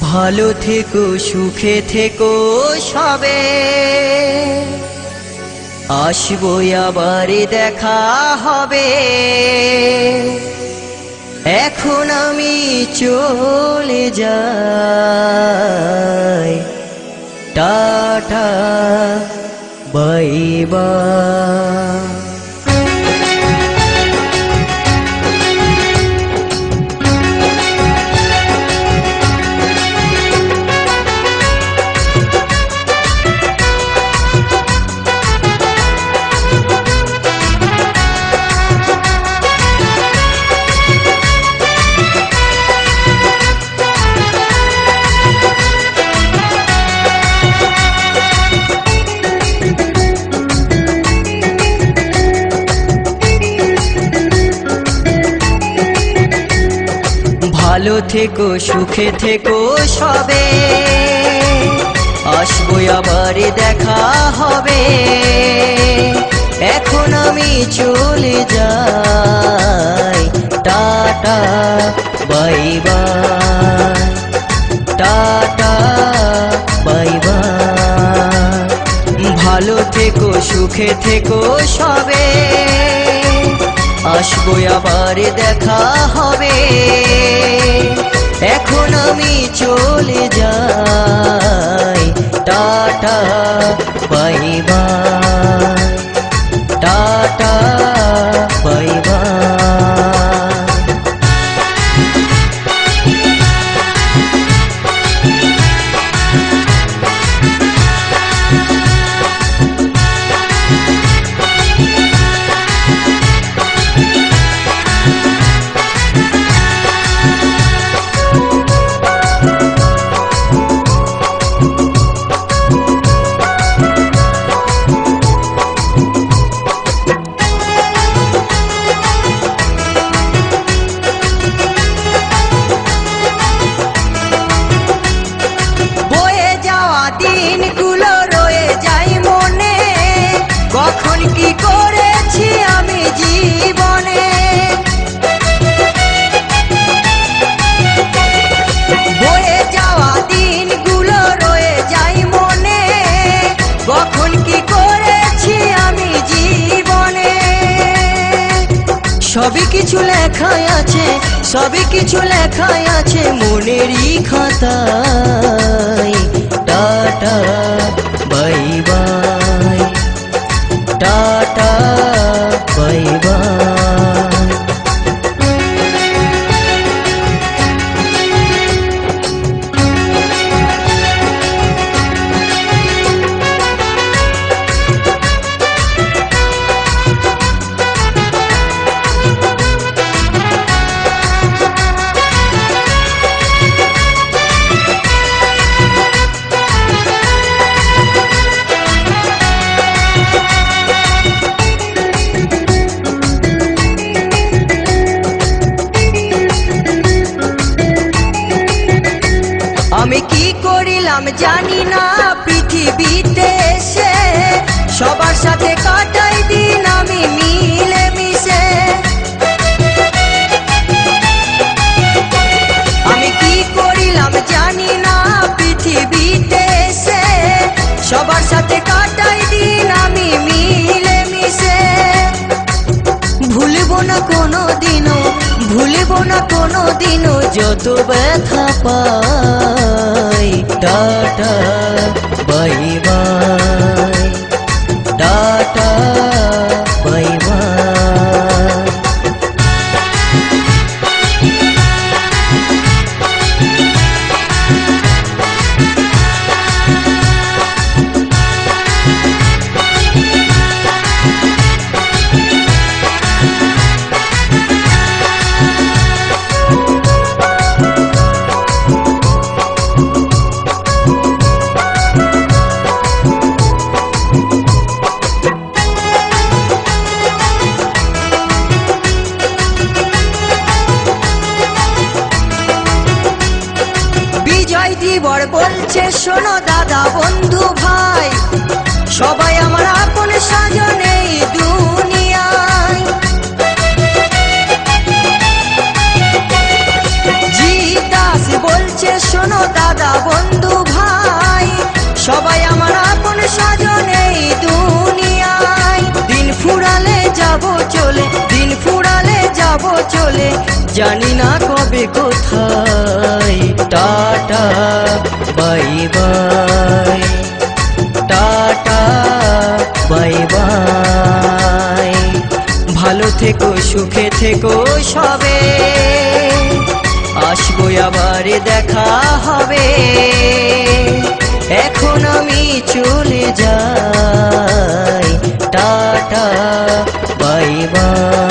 ভালো থেকো সুখে থেকো সবে, আসবো আবার দেখা হবে। এখন আমি চলে যাই, টাটা বাই বাই। ভালো থেকো সুখে থেকো সবে, আসবো আবার দেখা হবে। এখন আমি চলে যাই, tata bye bye, tata bye by. ভালো থেকো সুখে থেকো সবে, আসবো আবার দেখা হবে। এখন আমি চলে যাই, tata bye bye, tata bye by. দিনগুলো রয়ে যাই মনে, কখন কি করেছি আমি জীবনে। বয়ে যাওয়া দিনগুলো রয়ে যাই মনে, কখন কি করেছি আমি জীবনে। সবই কিছু লেখাই আছে, সবই কিছু লেখাই আছে মনেরই খাতায়। Tata bye bye, tata bye by. আমি কি করিলাম জানি না পৃথিবীতে এসে, সবার সাথে কাটাই দিন আমি মিলে মিশে। আমি কি করিলাম জানি না পৃথিবীতে এসে, সবার সাথে কাটাই দিন আমি মিলে মিশে। ভুলবো না কোনো দিনও, ভুলবো না কোনো দিনও যত ব্যথা পাই। Tata bye bye, tata bye bye. বড় বলছে শোনো দাদা বন্ধু ভাই, সবাই আমার আপন স্বজন এই দুনিয়ায়। জি দাস বলছে বলছে শোনো দাদা বন্ধু ভাই, সবাই আমার আপন স্বজন এই দুনিয়ায়। দিন ফুরালে যাব চলে, দিন ফুরালে যাব চলে, জানি না কবে কোথায়। Tata bye bye, tata bye by. ভালো থেকো সুখে থেকো সবে, আসবো আবার দেখা হবে। এখন আমি চলে যাই, টাটা বাই বাই।